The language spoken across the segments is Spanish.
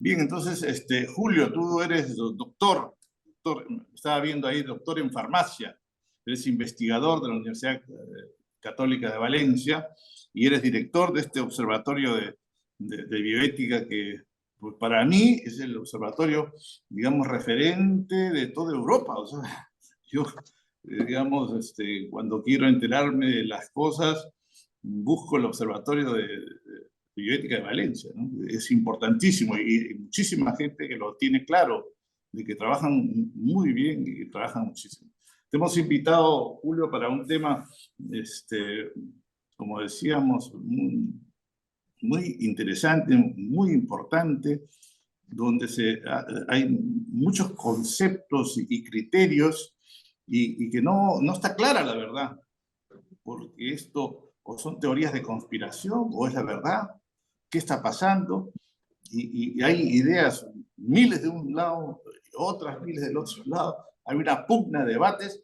Bien, entonces, Julio, tú eres doctor, estaba viendo ahí, doctor en farmacia, eres investigador de la Universidad Católica de Valencia y eres director de este observatorio de bioética que, pues, para mí es el observatorio, digamos, referente de toda Europa. O sea, yo, digamos, cuando quiero enterarme de las cosas, busco el observatorio de bioética de Valencia, ¿no? Es importantísimo y muchísima gente que lo tiene claro, de que trabajan muy bien y que trabajan muchísimo. Te hemos invitado, Julio, para un tema, como decíamos, muy interesante, muy importante, donde hay muchos conceptos y criterios y que no está clara la verdad, porque esto o son teorías de conspiración o es la verdad, qué está pasando, y hay ideas, miles de un lado, otras miles del otro lado, hay una pugna de debates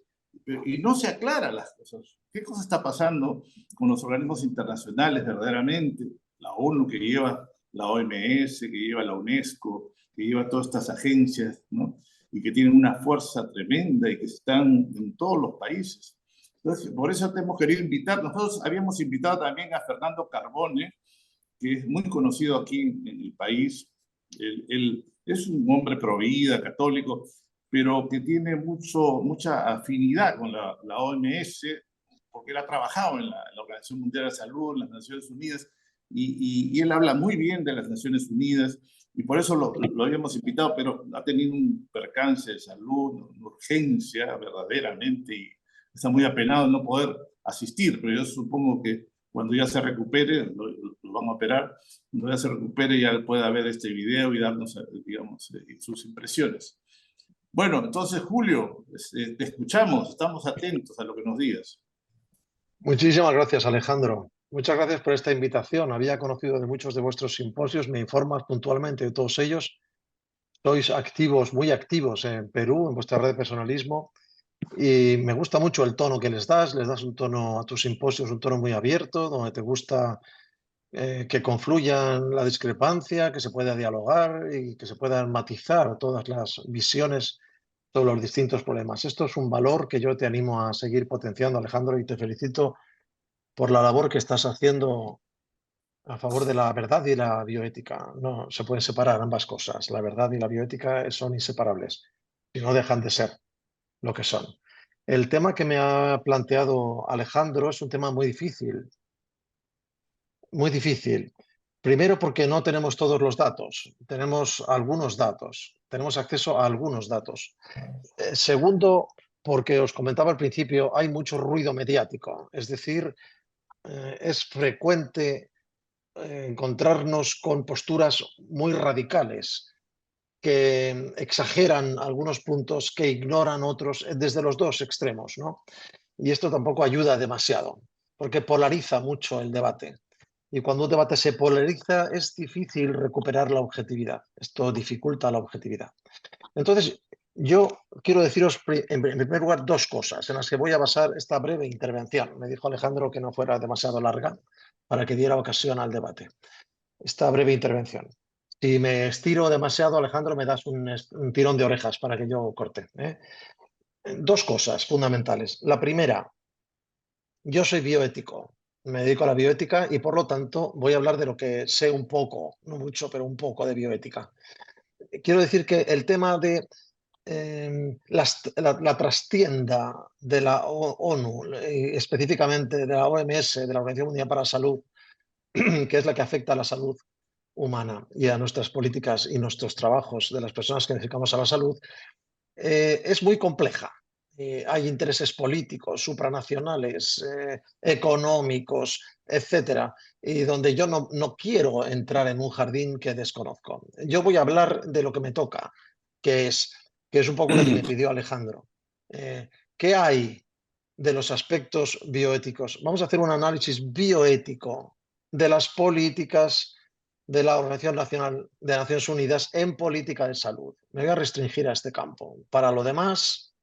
y no se aclaran las cosas. ¿Qué cosa está pasando con los organismos internacionales verdaderamente? La ONU que lleva, la OMS que lleva, la UNESCO que lleva todas estas agencias, ¿no? Y que tienen una fuerza tremenda y que están en todos los países. Entonces, por eso te hemos querido invitar. Nosotros habíamos invitado también a Fernando Carbone, que es muy conocido aquí en el país. Él es un hombre pro vida, católico, pero que tiene mucha afinidad con la OMS, porque él ha trabajado en la Organización Mundial de la Salud, en las Naciones Unidas, y él habla muy bien de las Naciones Unidas, y por eso lo habíamos invitado, pero ha tenido un percance de salud, una urgencia verdaderamente, y está muy apenado de no poder asistir, pero yo supongo que cuando ya se recupere, lo van a operar, cuando ya se recupere ya pueda ver este video y darnos, digamos, sus impresiones. Bueno, entonces, Julio, te escuchamos, estamos atentos a lo que nos digas. Muchísimas gracias, Alejandro. Muchas gracias por esta invitación. Había conocido de muchos de vuestros simposios, me informas puntualmente de todos ellos. Sois activos, muy activos en Perú, en vuestra red de personalismo, y me gusta mucho el tono que les das un tono a tus simposios, un tono muy abierto, donde te gusta que confluyan la discrepancia, que se pueda dialogar y que se puedan matizar todas las visiones sobre los distintos problemas. Esto es un valor que yo te animo a seguir potenciando, Alejandro, y te felicito por la labor que estás haciendo a favor de la verdad y la bioética. No se pueden separar ambas cosas. La verdad y la bioética son inseparables y no dejan de ser lo que son. El tema que me ha planteado Alejandro es un tema muy difícil, muy difícil. Primero porque no tenemos todos los datos, tenemos algunos datos, tenemos acceso a algunos datos. Segundo, porque os comentaba al principio, hay mucho ruido mediático, es decir, es frecuente encontrarnos con posturas muy radicales que exageran algunos puntos, que ignoran otros, desde los dos extremos, ¿no? Y esto tampoco ayuda demasiado, porque polariza mucho el debate. Y cuando un debate se polariza, es difícil recuperar la objetividad. Esto dificulta la objetividad. Entonces, yo quiero deciros en primer lugar dos cosas en las que voy a basar esta breve intervención. Me dijo Alejandro que no fuera demasiado larga para que diera ocasión al debate. Esta breve intervención. Si me estiro demasiado, Alejandro, me das un tirón de orejas para que yo corte, ¿eh? Dos cosas fundamentales. La primera, yo soy bioético, me dedico a la bioética y por lo tanto voy a hablar de lo que sé un poco, no mucho, pero un poco de bioética. Quiero decir que el tema de la trastienda de la ONU, específicamente de la OMS, de la Organización Mundial para la Salud, que es la que afecta a la salud humana y a nuestras políticas y nuestros trabajos de las personas que nos dedicamos a la salud, es muy compleja. Hay intereses políticos, supranacionales, económicos, etcétera, y donde yo no quiero entrar en un jardín que desconozco. Yo voy a hablar de lo que me toca, que es, que es un poco lo que me pidió Alejandro. ¿Qué hay de los aspectos bioéticos? Vamos a hacer un análisis bioético de las políticas de la Organización Nacional de Naciones Unidas en política de salud. Me voy a restringir a este campo. Para lo demás,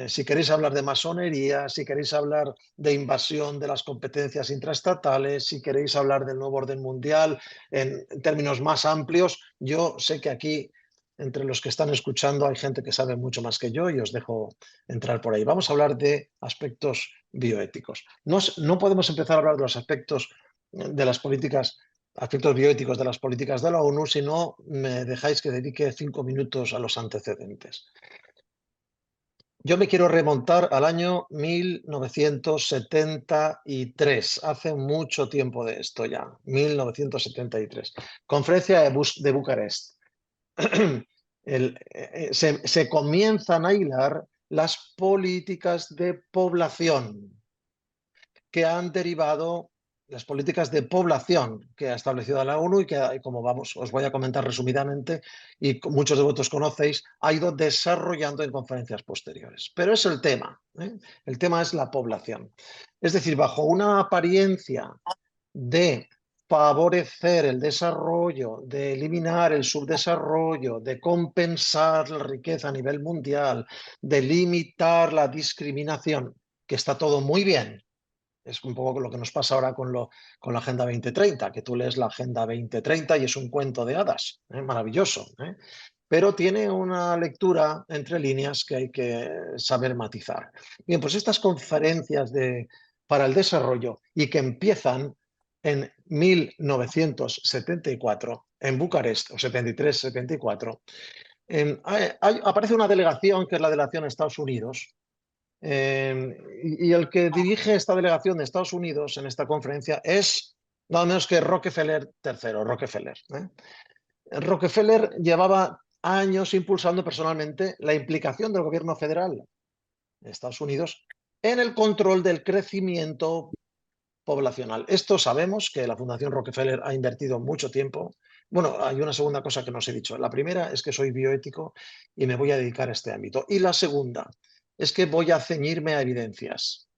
si queréis hablar de masonería, si queréis hablar de invasión de las competencias intraestatales, si queréis hablar del nuevo orden mundial en términos más amplios, yo sé que aquí entre los que están escuchando hay gente que sabe mucho más que yo y os dejo entrar por ahí. Vamos a hablar de aspectos bioéticos. No podemos empezar a hablar de los aspectos de las políticas, aspectos bioéticos de las políticas de la ONU si no me dejáis que dedique 5 minutos a los antecedentes. Yo me quiero remontar al año 1973, hace mucho tiempo de esto ya, 1973. Conferencia de Bucarest. Se comienzan a hilar las políticas de población que han derivado, las políticas de población que ha establecido la ONU y que, como os voy a comentar resumidamente, y muchos de vosotros conocéis, ha ido desarrollando en conferencias posteriores. Pero es el tema, ¿eh? El tema es la población. Es decir, bajo una apariencia de favorecer el desarrollo, de eliminar el subdesarrollo, de compensar la riqueza a nivel mundial, de limitar la discriminación, que está todo muy bien. Es un poco lo que nos pasa ahora con la Agenda 2030, que tú lees la Agenda 2030 y es un cuento de hadas, maravilloso, pero tiene una lectura entre líneas que hay que saber matizar. Bien, pues estas conferencias para el desarrollo y que empiezan en 1974 en Bucarest, o 73-74, aparece una delegación que es la delegación de Estados Unidos, y el que dirige esta delegación de Estados Unidos en esta conferencia es nada menos que Rockefeller III. Rockefeller llevaba años impulsando personalmente la implicación del gobierno federal de Estados Unidos en el control del crecimiento poblacional. Esto sabemos que la Fundación Rockefeller ha invertido mucho tiempo. Bueno, hay una segunda cosa que no os he dicho. La primera es que soy bioético y me voy a dedicar a este ámbito. Y la segunda es que voy a ceñirme a evidencias.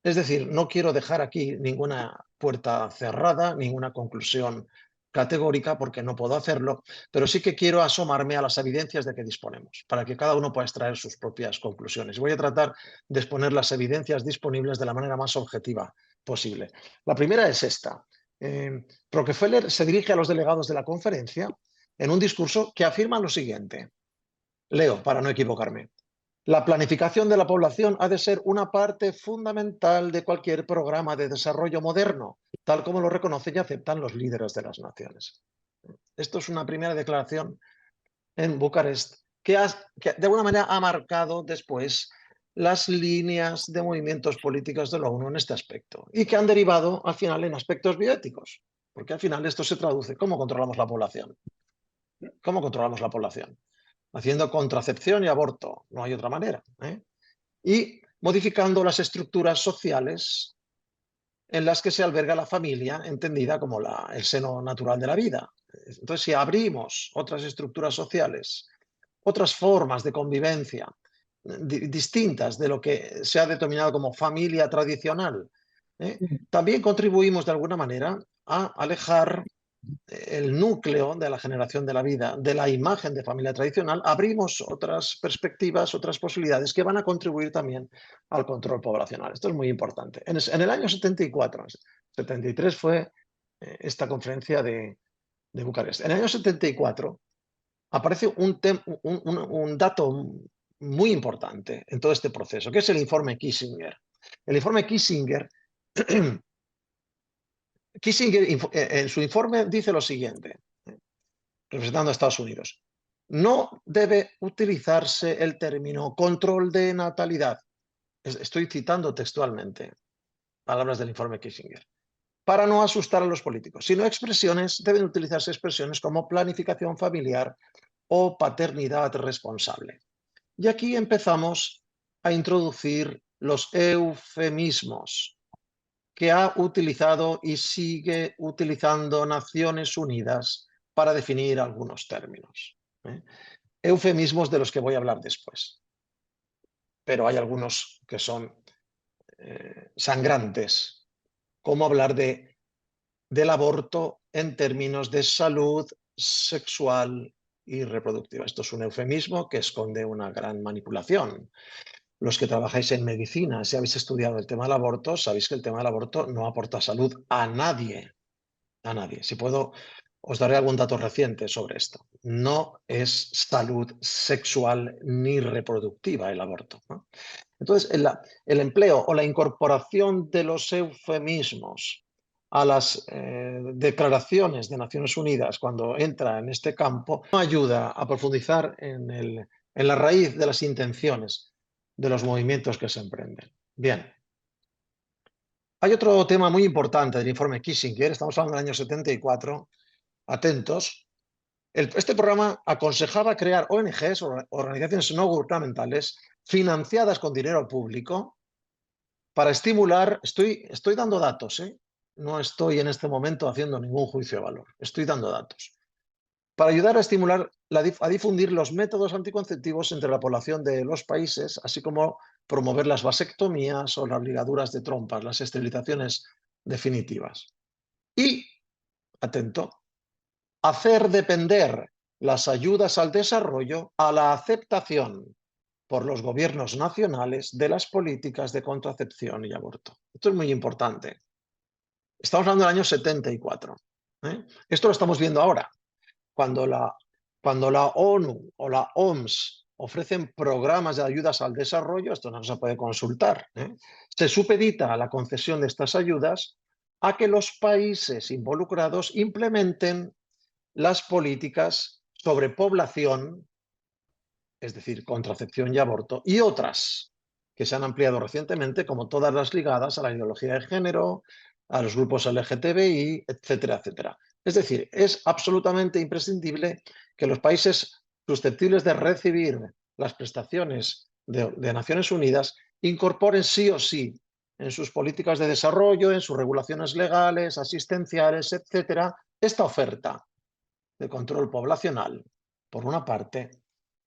Es decir, no quiero dejar aquí ninguna puerta cerrada, ninguna conclusión categórica, porque no puedo hacerlo, pero sí que quiero asomarme a las evidencias de que disponemos, para que cada uno pueda extraer sus propias conclusiones. Voy a tratar de exponer las evidencias disponibles de la manera más objetiva posible. La primera es esta. Rockefeller se dirige a los delegados de la conferencia en un discurso que afirma lo siguiente. Leo, para no equivocarme. La planificación de la población ha de ser una parte fundamental de cualquier programa de desarrollo moderno, tal como lo reconocen y aceptan los líderes de las naciones. Esto es una primera declaración en Bucarest que de alguna manera ha marcado después las líneas de movimientos políticos de la ONU en este aspecto y que han derivado al final en aspectos bioéticos, porque al final esto se traduce. ¿Cómo controlamos la población? ¿Cómo controlamos la población? Haciendo contracepción y aborto, no hay otra manera, y modificando las estructuras sociales en las que se alberga la familia, entendida como el seno natural de la vida. Entonces, si abrimos otras estructuras sociales, otras formas de convivencia distintas de lo que se ha denominado como familia tradicional, también contribuimos de alguna manera a alejar el núcleo de la generación de la vida, de la imagen de familia tradicional, abrimos otras perspectivas, otras posibilidades que van a contribuir también al control poblacional. Esto es muy importante. En el año 74, 73 fue esta conferencia de Bucarest. En el año 74 aparece un dato muy importante en todo este proceso, que es el informe Kissinger. El informe Kissinger en su informe dice lo siguiente, representando a Estados Unidos. No debe utilizarse el término control de natalidad. Estoy citando textualmente palabras del informe Kissinger. Para no asustar a los políticos, sino deben utilizarse expresiones como planificación familiar o paternidad responsable. Y aquí empezamos a introducir los eufemismos que ha utilizado y sigue utilizando Naciones Unidas para definir algunos términos. Eufemismos de los que voy a hablar después. Pero hay algunos que son sangrantes, como hablar del aborto en términos de salud sexual y reproductiva. Esto es un eufemismo que esconde una gran manipulación. Los que trabajáis en medicina, si habéis estudiado el tema del aborto, sabéis que el tema del aborto no aporta salud a nadie. A nadie. Si puedo, os daré algún dato reciente sobre esto. No es salud sexual ni reproductiva el aborto, ¿no? Entonces, el empleo o la incorporación de los eufemismos a las declaraciones de Naciones Unidas cuando entra en este campo no ayuda a profundizar en la raíz de las intenciones de los movimientos que se emprenden. Bien. Hay otro tema muy importante del informe Kissinger, estamos hablando del año 74, atentos. Este programa aconsejaba crear ONGs, organizaciones no gubernamentales, financiadas con dinero público, para estimular, estoy dando datos, no estoy en este momento haciendo ningún juicio de valor, estoy dando datos, para ayudar a estimular, a difundir los métodos anticonceptivos entre la población de los países, así como promover las vasectomías o las ligaduras de trompas, las esterilizaciones definitivas. Y, atento, hacer depender las ayudas al desarrollo a la aceptación por los gobiernos nacionales de las políticas de contracepción y aborto. Esto es muy importante. Estamos hablando del año 74. Esto lo estamos viendo ahora. Cuando la ONU o la OMS ofrecen programas de ayudas al desarrollo, esto no se puede consultar, se supedita la concesión de estas ayudas a que los países involucrados implementen las políticas sobre población, es decir, contracepción y aborto, y otras que se han ampliado recientemente, como todas las ligadas a la ideología de género, a los grupos LGTBI, etcétera, etcétera. Es decir, es absolutamente imprescindible que los países susceptibles de recibir las prestaciones de Naciones Unidas incorporen sí o sí en sus políticas de desarrollo, en sus regulaciones legales, asistenciales, etcétera, esta oferta de control poblacional, por una parte,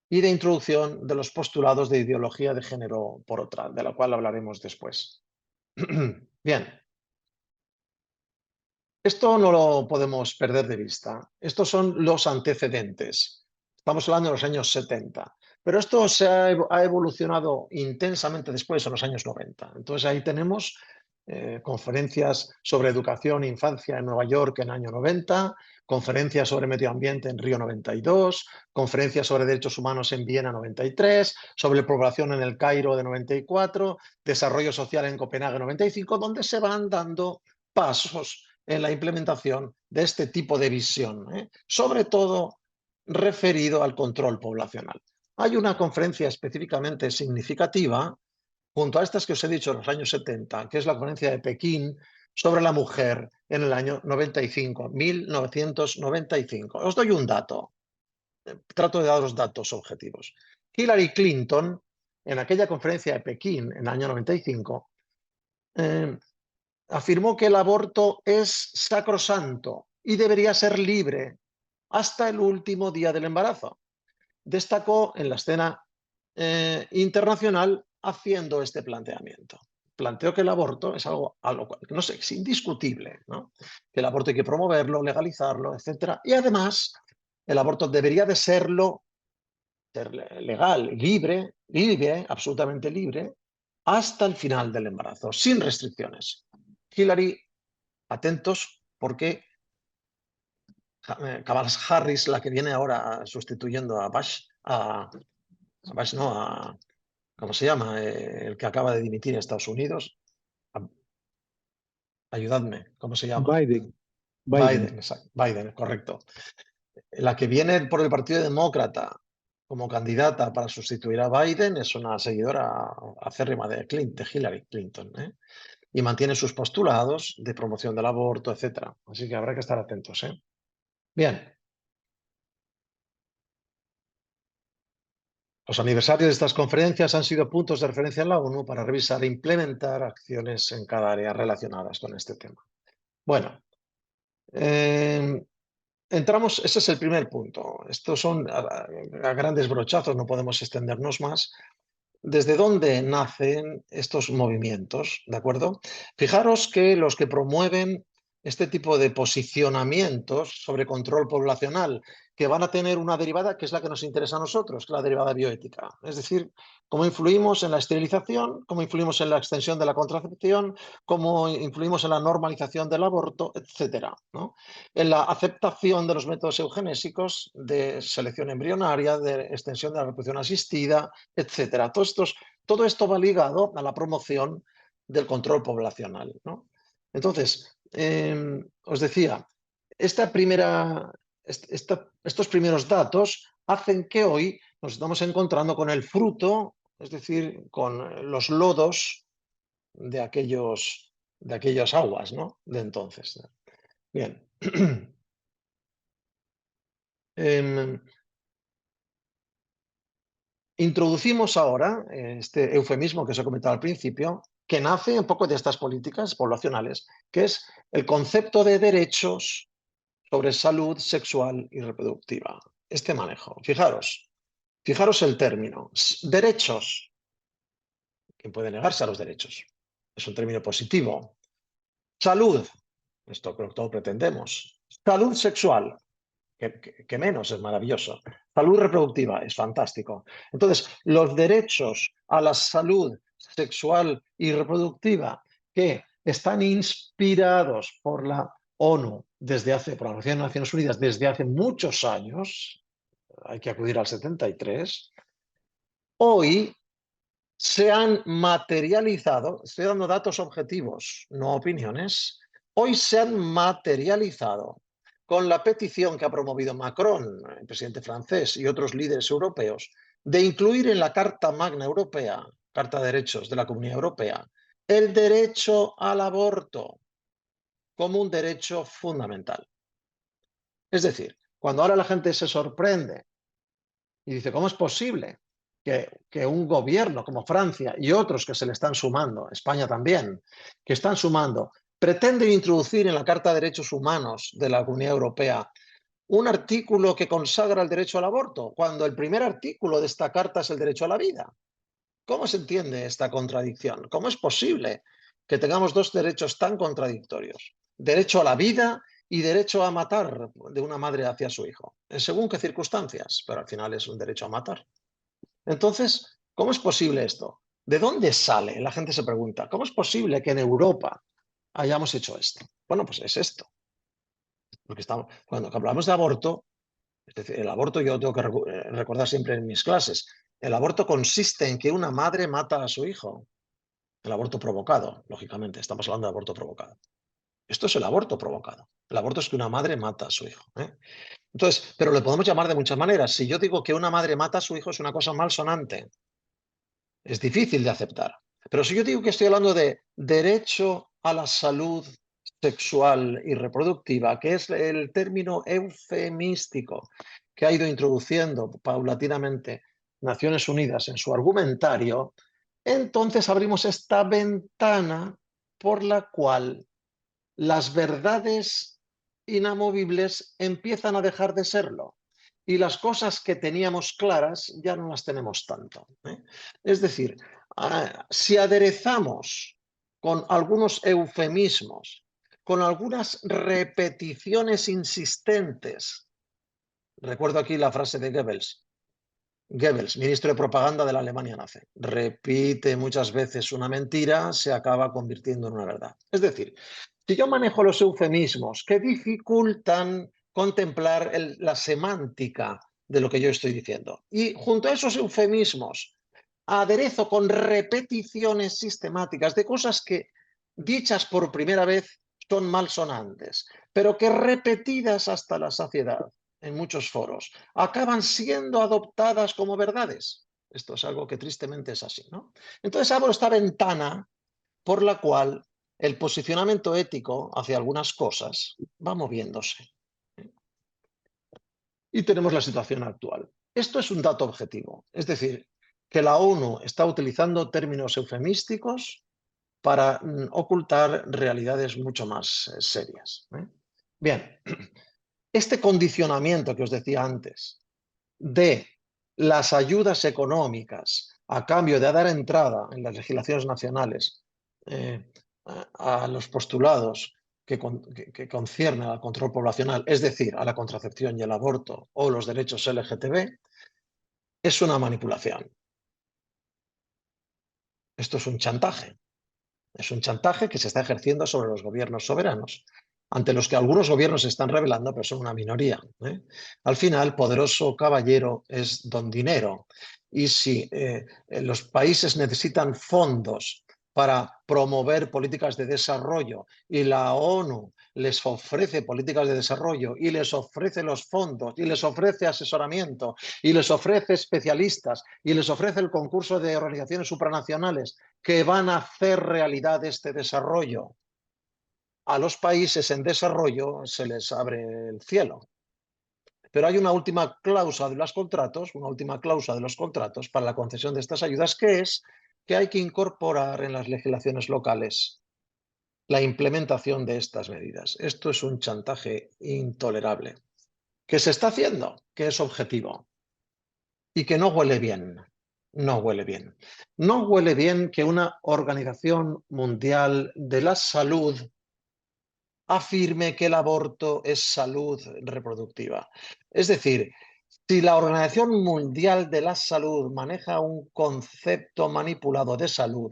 y de introducción de los postulados de ideología de género, por otra, de la cual hablaremos después. Bien, esto no lo podemos perder de vista. Estos son los antecedentes. Estamos hablando de los años 70, pero esto ha evolucionado intensamente después, en los años 90. Entonces ahí tenemos conferencias sobre educación e infancia en Nueva York en el año 90, conferencias sobre medio ambiente en Río 92, conferencias sobre derechos humanos en Viena 93, sobre población en el Cairo de 94, desarrollo social en Copenhague 95, donde se van dando pasos en la implementación de este tipo de visión, sobre todo referido al control poblacional. Hay una conferencia específicamente significativa, junto a estas que os he dicho en los años 70, que es la conferencia de Pekín sobre la mujer en el año 95, 1995. Os doy un dato, trato de daros datos objetivos. Hillary Clinton, en aquella conferencia de Pekín en el año 95, afirmó que el aborto es sacrosanto y debería ser libre hasta el último día del embarazo. Destacó en la escena internacional haciendo este planteamiento. Planteó que el aborto es algo no sé, es indiscutible, ¿no? Que el aborto hay que promoverlo, legalizarlo, etc. Y además, el aborto debería de ser legal, libre, absolutamente libre, hasta el final del embarazo, sin restricciones. Hillary, atentos, porque Kamala Harris, la que viene ahora sustituyendo a Bush, Bush no, ¿cómo se llama? El que acaba de dimitir en Estados Unidos. Ayudadme, ¿cómo se llama? Biden, Biden, correcto. La que viene por el Partido Demócrata como candidata para sustituir a Biden es una seguidora acérrima de Hillary Clinton, y mantiene sus postulados de promoción del aborto, etc. Así que habrá que estar atentos. Bien. Los aniversarios de estas conferencias han sido puntos de referencia en la ONU para revisar e implementar acciones en cada área relacionadas con este tema. Bueno, entramos, ese es el primer punto. Estos son a grandes brochazos, no podemos extendernos más. ¿Desde dónde nacen estos movimientos? ¿De acuerdo? Fijaros que los que promueven este tipo de posicionamientos sobre control poblacional que van a tener una derivada que es la que nos interesa a nosotros, que es la derivada bioética. Es decir, cómo influimos en la esterilización, cómo influimos en la extensión de la contracepción, cómo influimos en la normalización del aborto, etcétera, ¿no? En la aceptación de los métodos eugenésicos, de selección embrionaria, de extensión de la reproducción asistida, etcétera. Todo esto va ligado a la promoción del control poblacional, ¿no? Entonces, os decía, estos primeros datos hacen que hoy nos estamos encontrando con el fruto, es decir, con los lodos de aquellas aguas, ¿no? De entonces. Bien. Introducimos ahora este eufemismo que os he comentado al principio, que nace un poco de estas políticas poblacionales, que es el concepto de derechos sobre salud sexual y reproductiva. Este manejo. Fijaros el término. Derechos. ¿Quién puede negarse a los derechos? Es un término positivo. Salud. Esto creo que todos pretendemos. Salud sexual. Que menos, es maravilloso. Salud reproductiva, es fantástico. Entonces, los derechos a la salud sexual y reproductiva que están inspirados por la ONU por la Organización de Naciones Unidas desde hace muchos años, hay que acudir al 73, hoy se han materializado, estoy dando datos objetivos, no opiniones, hoy se han materializado con la petición que ha promovido Macron, el presidente francés, y otros líderes europeos, de incluir en la Carta Magna Europea, Carta de Derechos de la Comunidad Europea, el derecho al aborto como un derecho fundamental. Es decir, cuando ahora la gente se sorprende y dice, ¿cómo es posible que un gobierno como Francia y otros que se le están sumando, España también, que están sumando, pretenden introducir en la Carta de Derechos Humanos de la Comunidad Europea un artículo que consagra el derecho al aborto, cuando el primer artículo de esta carta es el derecho a la vida? ¿Cómo se entiende esta contradicción? ¿Cómo es posible que tengamos dos derechos tan contradictorios? Derecho a la vida y derecho a matar de una madre hacia su hijo. En según qué circunstancias, pero al final es un derecho a matar. Entonces, ¿cómo es posible esto? ¿De dónde sale? La gente se pregunta, ¿cómo es posible que en Europa hayamos hecho esto? Bueno, pues es esto. Porque cuando hablamos de aborto, es decir, el aborto yo tengo que recordar siempre en mis clases, el aborto consiste en que una madre mata a su hijo. El aborto provocado, lógicamente, estamos hablando de aborto provocado. Esto es el aborto provocado. El aborto es que una madre mata a su hijo, ¿eh? Entonces, pero le podemos llamar de muchas maneras. Si yo digo que una madre mata a su hijo es una cosa malsonante. Es difícil de aceptar. Pero si yo digo que estoy hablando de derecho a la salud sexual y reproductiva, que es el término eufemístico que ha ido introduciendo paulatinamente Naciones Unidas en su argumentario, entonces abrimos esta ventana por la cual las verdades inamovibles empiezan a dejar de serlo y las cosas que teníamos claras ya no las tenemos tanto, ¿eh? Es decir, si aderezamos con algunos eufemismos, con algunas repeticiones insistentes, recuerdo aquí la frase de Goebbels, ministro de propaganda de la Alemania nazi, repite muchas veces una mentira, se acaba convirtiendo en una verdad. Es decir, si yo manejo los eufemismos que dificultan contemplar la semántica de lo que yo estoy diciendo, y junto a esos eufemismos aderezo con repeticiones sistemáticas de cosas que dichas por primera vez son malsonantes, pero que repetidas hasta la saciedad en muchos foros acaban siendo adoptadas como verdades. Esto es algo que tristemente es así, ¿no? Entonces abro esta ventana por la cual el posicionamiento ético hacia algunas cosas va moviéndose. Y tenemos la situación actual. Esto es un dato objetivo, es decir, que la ONU está utilizando términos eufemísticos para ocultar realidades mucho más serias, ¿eh? Bien, este condicionamiento que os decía antes de las ayudas económicas a cambio de dar entrada en las legislaciones nacionales a los postulados que concierne al control poblacional, es decir, a la contracepción y el aborto o los derechos LGTB, es una manipulación. Esto es un chantaje. Es un chantaje que se está ejerciendo sobre los gobiernos soberanos, ante los que algunos gobiernos se están rebelando, pero son una minoría, ¿eh? Al final, poderoso caballero es don dinero. Y si los países necesitan fondos para promover políticas de desarrollo y la ONU les ofrece políticas de desarrollo y les ofrece los fondos y les ofrece asesoramiento y les ofrece especialistas y les ofrece el concurso de organizaciones supranacionales que van a hacer realidad este desarrollo, a los países en desarrollo se les abre el cielo. Pero hay una última cláusula de los contratos, para la concesión de estas ayudas, que es que hay que incorporar en las legislaciones locales la implementación de estas medidas. Esto es un chantaje intolerable, que se está haciendo, que es objetivo y que no huele bien. No huele bien. No huele bien que una Organización Mundial de la Salud afirme que el aborto es salud reproductiva. Es decir, si la Organización Mundial de la Salud maneja un concepto manipulado de salud,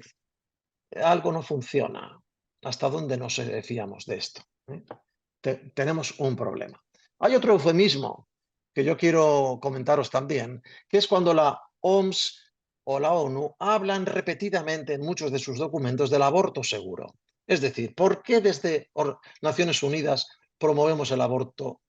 algo no funciona. ¿Hasta dónde nos fiamos de esto? Tenemos un problema. Hay otro eufemismo que yo quiero comentaros también, que es cuando la OMS o la ONU hablan repetidamente en muchos de sus documentos del aborto seguro. Es decir, ¿por qué desde Naciones Unidas promovemos el aborto?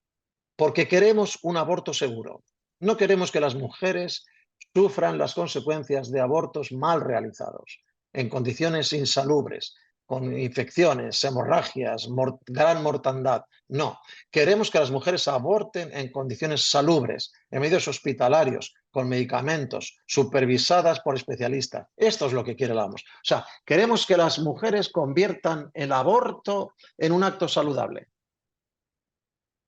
Porque queremos un aborto seguro. No queremos que las mujeres sufran las consecuencias de abortos mal realizados, en condiciones insalubres, con infecciones, hemorragias, gran mortandad. No, queremos que las mujeres aborten en condiciones salubres, en medios hospitalarios, con medicamentos, supervisadas por especialistas. Esto es lo que quiere la OMS. O sea, queremos que las mujeres conviertan el aborto en un acto saludable.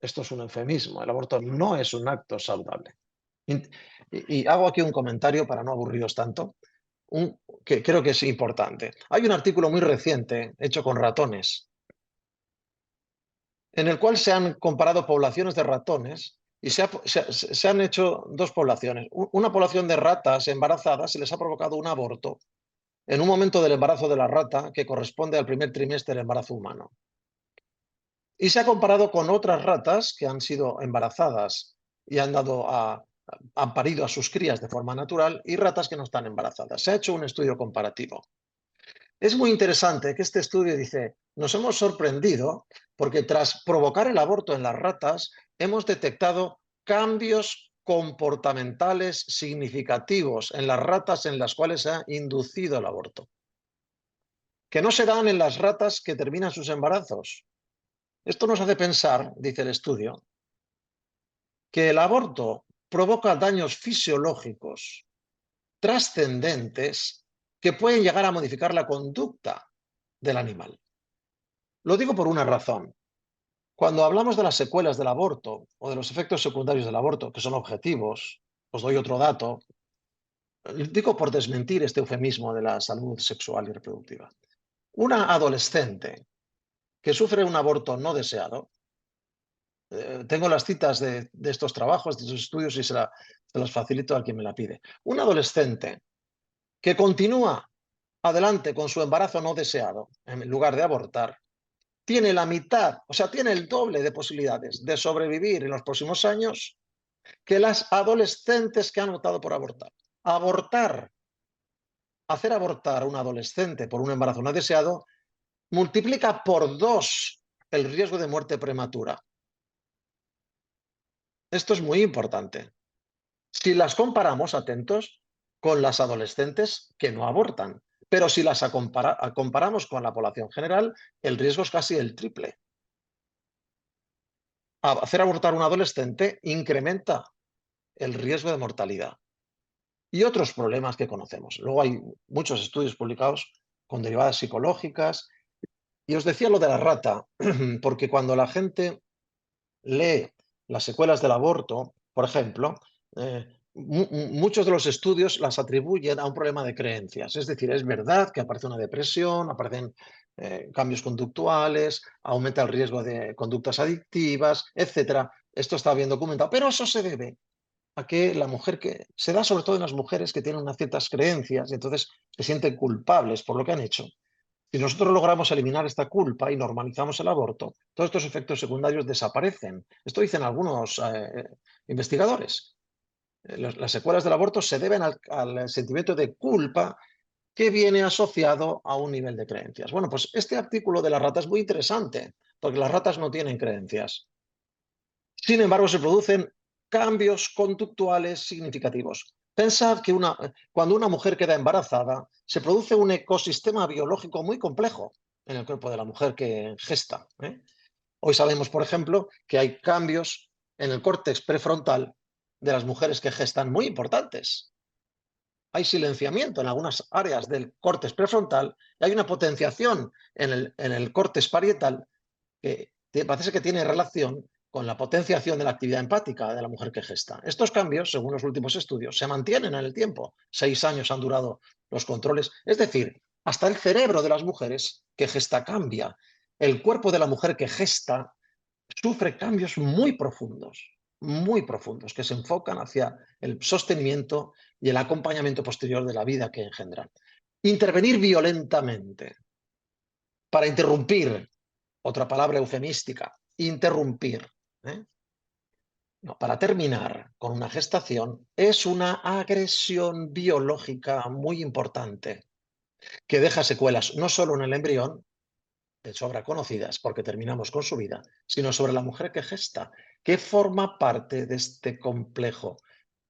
Esto es un eufemismo. El aborto no es un acto saludable. Y hago aquí un comentario para no aburriros tanto, que creo que es importante. Hay un artículo muy reciente hecho con ratones, en el cual se han comparado poblaciones de ratones y se han hecho dos poblaciones. Una población de ratas embarazadas se les ha provocado un aborto en un momento del embarazo de la rata que corresponde al primer trimestre del embarazo humano. Y se ha comparado con otras ratas que han sido embarazadas y han parido a sus crías de forma natural y ratas que no están embarazadas. Se ha hecho un estudio comparativo. Es muy interesante que este estudio dice, nos hemos sorprendido porque tras provocar el aborto en las ratas hemos detectado cambios comportamentales significativos en las ratas en las cuales se ha inducido el aborto, que no se dan en las ratas que terminan sus embarazos. Esto nos hace pensar, dice el estudio, que el aborto provoca daños fisiológicos trascendentes que pueden llegar a modificar la conducta del animal. Lo digo por una razón. Cuando hablamos de las secuelas del aborto o de los efectos secundarios del aborto, que son objetivos, os doy otro dato, digo por desmentir este eufemismo de la salud sexual y reproductiva. Una adolescente que sufre un aborto no deseado, tengo las citas de estos trabajos, de estos estudios y se las facilito a quien me la pide. Un adolescente que continúa adelante con su embarazo no deseado, en lugar de abortar, tiene la mitad, o sea, tiene el doble de posibilidades de sobrevivir en los próximos años que las adolescentes que han optado por abortar. Hacer abortar a un adolescente por un embarazo no deseado multiplica por 2 el riesgo de muerte prematura. Esto es muy importante. Si las comparamos, atentos, con las adolescentes que no abortan. Pero si las comparamos con la población general, el riesgo es casi el triple. Hacer abortar a un adolescente incrementa el riesgo de mortalidad y otros problemas que conocemos. Luego hay muchos estudios publicados con derivadas psicológicas. Y os decía lo de la rata, porque cuando la gente lee las secuelas del aborto, por ejemplo, muchos de los estudios las atribuyen a un problema de creencias. Es decir, es verdad que aparece una depresión, aparecen cambios conductuales, aumenta el riesgo de conductas adictivas, etcétera. Esto está bien documentado, pero eso se debe a que la mujer que se da sobre todo en las mujeres que tienen unas ciertas creencias y entonces se sienten culpables por lo que han hecho. Si nosotros logramos eliminar esta culpa y normalizamos el aborto, todos estos efectos secundarios desaparecen. Esto dicen algunos investigadores. Las secuelas del aborto se deben al sentimiento de culpa que viene asociado a un nivel de creencias. Bueno, pues este artículo de la rata es muy interesante, porque las ratas no tienen creencias. Sin embargo, se producen cambios conductuales significativos. Pensad que cuando una mujer queda embarazada, se produce un ecosistema biológico muy complejo en el cuerpo de la mujer que gesta. Hoy sabemos, por ejemplo, que hay cambios en el córtex prefrontal de las mujeres que gestan muy importantes. Hay silenciamiento en algunas áreas del córtex prefrontal y hay una potenciación en el córtex parietal que parece que tiene relación con la potenciación de la actividad empática de la mujer que gesta. Estos cambios, según los últimos estudios, se mantienen en el tiempo. 6 años han durado los controles. Es decir, hasta el cerebro de las mujeres que gesta cambia. El cuerpo de la mujer que gesta sufre cambios muy profundos, que se enfocan hacia el sostenimiento y el acompañamiento posterior de la vida que engendran. Intervenir violentamente para interrumpir, otra palabra eufemística, interrumpir, ¿eh? No, para terminar con una gestación, es una agresión biológica muy importante que deja secuelas no solo en el embrión, de sobra conocidas porque terminamos con su vida, sino sobre la mujer que gesta, que forma parte de este complejo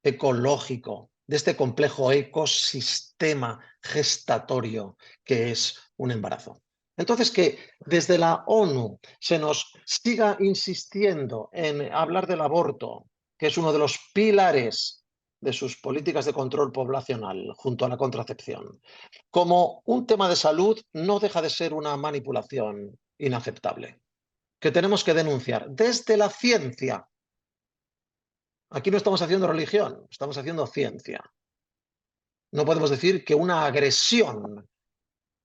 ecológico, de este complejo ecosistema gestatorio que es un embarazo. Entonces, que desde la ONU se nos siga insistiendo en hablar del aborto, que es uno de los pilares de sus políticas de control poblacional junto a la contracepción, como un tema de salud, no deja de ser una manipulación inaceptable, que tenemos que denunciar desde la ciencia. Aquí no estamos haciendo religión, estamos haciendo ciencia. No podemos decir que una agresión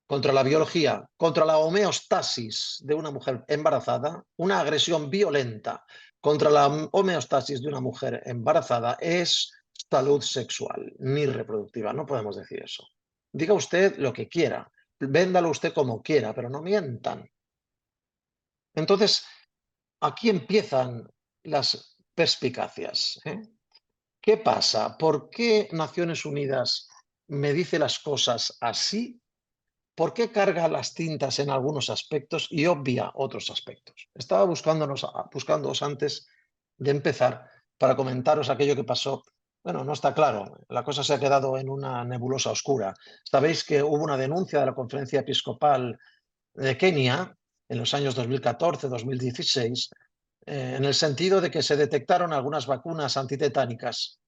contra la biología, contra la homeostasis de una mujer embarazada, una agresión violenta contra la homeostasis de una mujer embarazada es salud sexual, ni reproductiva. No podemos decir eso. Diga usted lo que quiera, véndalo usted como quiera, pero no mientan. Entonces, aquí empiezan las perspicacias. ¿Qué pasa? ¿Por qué Naciones Unidas me dice las cosas así? ¿Por qué carga las tintas en algunos aspectos y obvia otros aspectos? Estaba buscándoos antes de empezar para comentaros aquello que pasó. Bueno, no está claro, la cosa se ha quedado en una nebulosa oscura. Sabéis que hubo una denuncia de la Conferencia Episcopal de Kenia en los años 2014-2016, en el sentido de que se detectaron algunas vacunas antitetánicas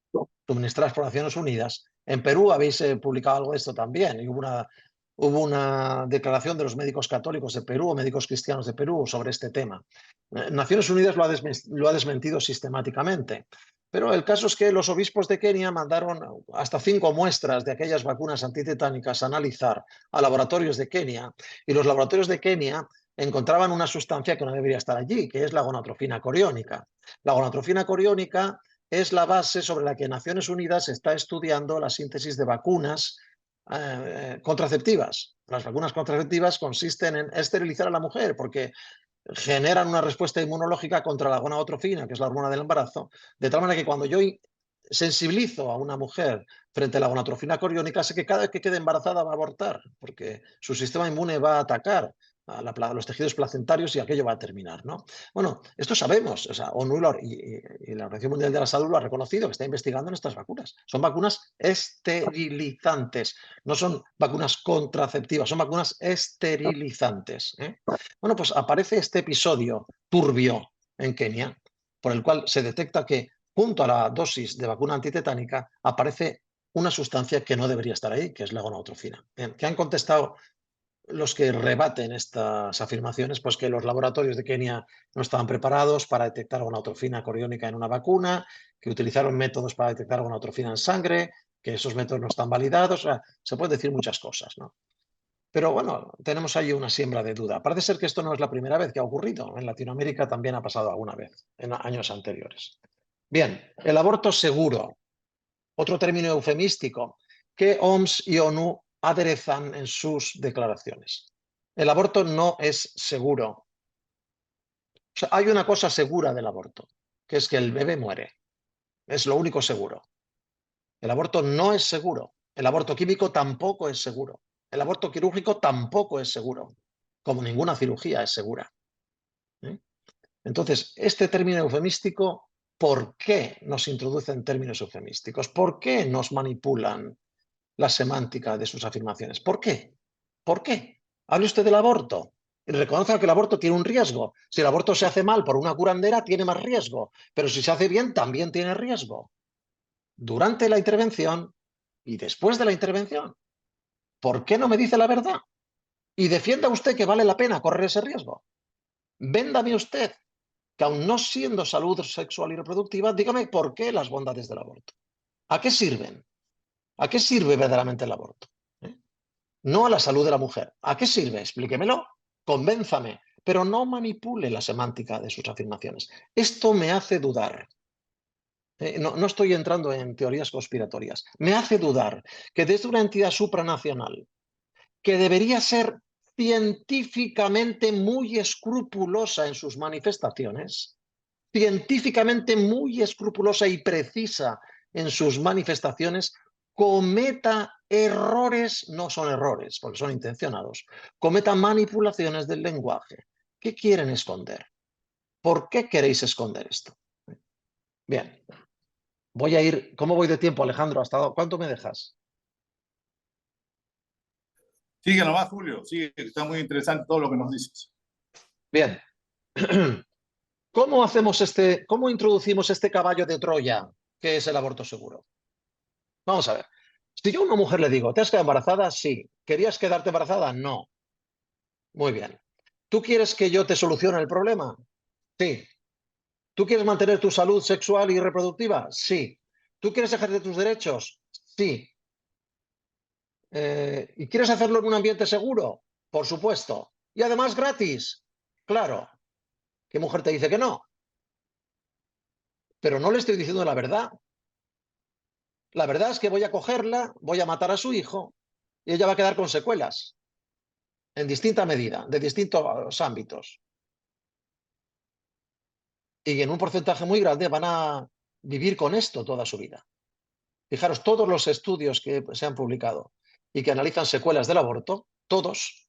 suministradas por Naciones Unidas. En Perú habéis publicado algo de esto también, y hubo una declaración de los médicos católicos de Perú o médicos cristianos de Perú sobre este tema. Naciones Unidas lo ha desmentido sistemáticamente. Pero el caso es que los obispos de Kenia mandaron hasta 5 muestras de aquellas vacunas antitetánicas a analizar a laboratorios de Kenia, y los laboratorios de Kenia encontraban una sustancia que no debería estar allí, que es la gonatrofina coriónica. La gonatrofina coriónica es la base sobre la que Naciones Unidas está estudiando la síntesis de vacunas contraceptivas. Las vacunas contraceptivas consisten en esterilizar a la mujer porque generan una respuesta inmunológica contra la gonadotrofina, que es la hormona del embarazo, de tal manera que cuando yo sensibilizo a una mujer frente a la gonatrofina coriónica, sé que cada vez que quede embarazada va a abortar, porque su sistema inmune va a atacar a los tejidos placentarios y aquello va a terminar, ¿no? Bueno, esto sabemos, o sea, ONU y la Organización Mundial de la Salud lo ha reconocido, que está investigando en estas vacunas. Son vacunas esterilizantes, no son vacunas contraceptivas, son vacunas esterilizantes. Bueno, pues aparece este episodio turbio en Kenia, por el cual se detecta que junto a la dosis de vacuna antitetánica aparece una sustancia que no debería estar ahí, que es la gonadotrofina. ¿Qué han contestado los que rebaten estas afirmaciones? Pues que los laboratorios de Kenia no estaban preparados para detectar gonadotrofina coriónica en una vacuna, que utilizaron métodos para detectar gonadotrofina en sangre, que esos métodos no están validados. O sea, se pueden decir muchas cosas, ¿no? Pero bueno, tenemos ahí una siembra de duda. Parece ser que esto no es la primera vez que ha ocurrido. En Latinoamérica también ha pasado alguna vez, en años anteriores. Bien, el aborto seguro, otro término eufemístico que OMS y ONU aderezan en sus declaraciones. El aborto no es seguro. O sea, hay una cosa segura del aborto, que es que el bebé muere. Es lo único seguro. El aborto no es seguro. El aborto químico tampoco es seguro. El aborto quirúrgico tampoco es seguro, como ninguna cirugía es segura. ¿Eh? Entonces, este término eufemístico, ¿por qué nos introducen términos eufemísticos? ¿Por qué nos manipulan la semántica de sus afirmaciones? ¿Por qué? ¿Por qué? Hable usted del aborto y reconozca que el aborto tiene un riesgo. Si el aborto se hace mal por una curandera, tiene más riesgo, pero si se hace bien, también tiene riesgo. Durante la intervención y después de la intervención, ¿por qué no me dice la verdad? Y defienda usted que vale la pena correr ese riesgo. Véndame usted que aun no siendo salud sexual y reproductiva, dígame por qué las bondades del aborto. ¿A qué sirven? ¿A qué sirve verdaderamente el aborto? ¿Eh? No a la salud de la mujer. ¿A qué sirve? Explíquemelo, convénzame, pero no manipule la semántica de sus afirmaciones. Esto me hace dudar. No estoy entrando en teorías conspiratorias. Me hace dudar que desde una entidad supranacional que debería ser científicamente muy escrupulosa en sus manifestaciones, científicamente muy escrupulosa y precisa en sus manifestaciones, cometa errores, no son errores porque son intencionados, cometa manipulaciones del lenguaje. ¿Qué quieren esconder? ¿Por qué queréis esconder esto? Bien, voy a ir, ¿cómo voy de tiempo, Alejandro? ¿Hasta cuánto me dejas? Sigue nomás, Julio. Sigue, está muy interesante todo lo que nos dices. Bien. ¿Cómo introducimos este caballo de Troya, que es el aborto seguro? Vamos a ver. Si yo a una mujer le digo, ¿te has quedado embarazada? Sí. ¿Querías quedarte embarazada? No. Muy bien. ¿Tú quieres que yo te solucione el problema? Sí. ¿Tú quieres mantener tu salud sexual y reproductiva? Sí. ¿Tú quieres ejercer tus derechos? Sí. ¿Y quieres hacerlo en un ambiente seguro? Por supuesto. Y además gratis. Claro. ¿Qué mujer te dice que no? Pero no le estoy diciendo la verdad. La verdad es que voy a cogerla, voy a matar a su hijo y ella va a quedar con secuelas en distinta medida, de distintos ámbitos. Y en un porcentaje muy grande van a vivir con esto toda su vida. Fijaros, todos los estudios que se han publicado y que analizan secuelas del aborto, todos,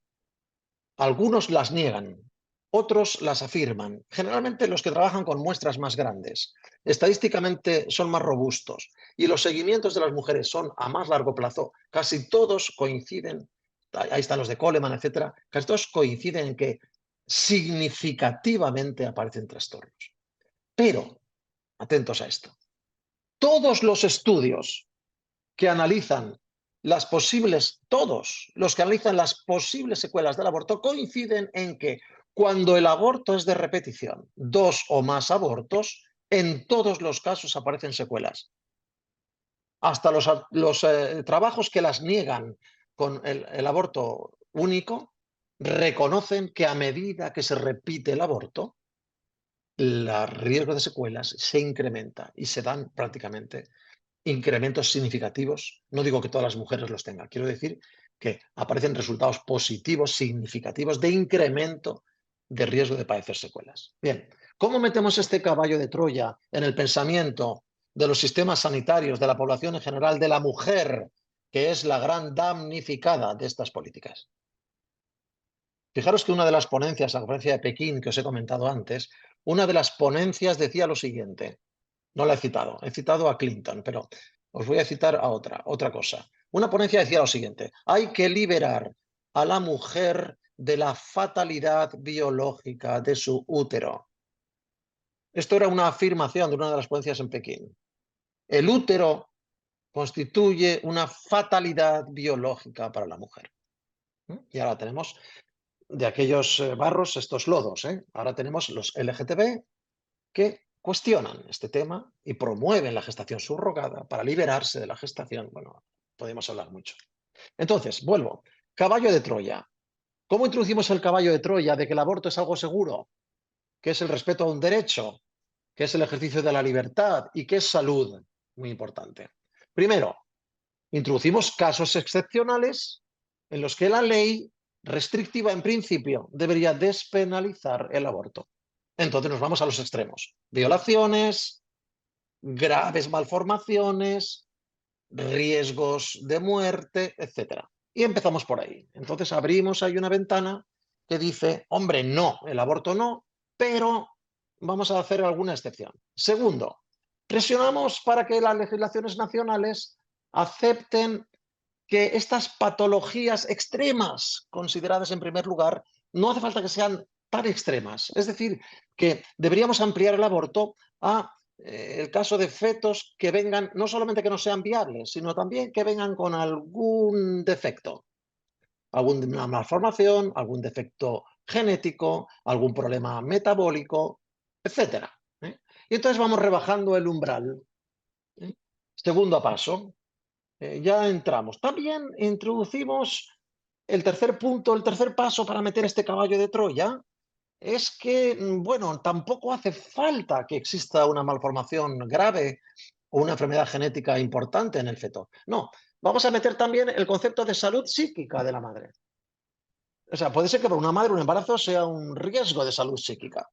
algunos las niegan, otros las afirman. Generalmente los que trabajan con muestras más grandes, estadísticamente son más robustos y los seguimientos de las mujeres son a más largo plazo. Casi todos coinciden, ahí están los de Coleman, etcétera, casi todos coinciden en que significativamente aparecen trastornos. Pero, atentos a esto, todos los estudios que analizan todos los que analizan las posibles secuelas del aborto coinciden en que cuando el aborto es de repetición, 2 o más abortos, en todos los casos aparecen secuelas. Hasta los trabajos que las niegan con el aborto único reconocen que a medida que se repite el aborto, el riesgo de secuelas se incrementa y se dan prácticamente incrementos significativos. No digo que todas las mujeres los tengan, quiero decir que aparecen resultados positivos, significativos, de incremento de riesgo de padecer secuelas. Bien, ¿cómo metemos este caballo de Troya en el pensamiento de los sistemas sanitarios, de la población en general, de la mujer, que es la gran damnificada de estas políticas? Fijaros que una de las ponencias, la conferencia de Pekín que os he comentado antes, una de las ponencias decía lo siguiente. No la he citado a Clinton, pero os voy a citar a otra cosa. Una ponencia decía lo siguiente: hay que liberar a la mujer de la fatalidad biológica de su útero. Esto era una afirmación de una de las ponencias en Pekín. El útero constituye una fatalidad biológica para la mujer. Y ahora tenemos de aquellos barros estos lodos. Ahora tenemos los LGTB que cuestionan este tema y promueven la gestación subrogada para liberarse de la gestación. Bueno, podemos hablar mucho. Entonces, vuelvo. Caballo de Troya. ¿Cómo introducimos el caballo de Troya de que el aborto es algo seguro, que es el respeto a un derecho, que es el ejercicio de la libertad y que es salud? Muy importante. Primero, introducimos casos excepcionales en los que la ley restrictiva en principio debería despenalizar el aborto. Entonces nos vamos a los extremos. Violaciones, graves malformaciones, riesgos de muerte, etcétera. Y empezamos por ahí. Entonces abrimos ahí una ventana que dice, hombre, no, el aborto no, pero vamos a hacer alguna excepción. Segundo, presionamos para que las legislaciones nacionales acepten que estas patologías extremas, consideradas en primer lugar, no hace falta que sean tan extremas. Es decir, que deberíamos ampliar el aborto a el caso de fetos que vengan, no solamente que no sean viables, sino también que vengan con algún defecto, alguna malformación, algún defecto genético, algún problema metabólico, etcétera. Y entonces vamos rebajando el umbral. Segundo paso, ya entramos. También introducimos el tercer punto, el tercer paso para meter este caballo de Troya, es que, bueno, tampoco hace falta que exista una malformación grave o una enfermedad genética importante en el feto. No, vamos a meter también el concepto de salud psíquica de la madre. O sea, puede ser que para una madre un embarazo sea un riesgo de salud psíquica,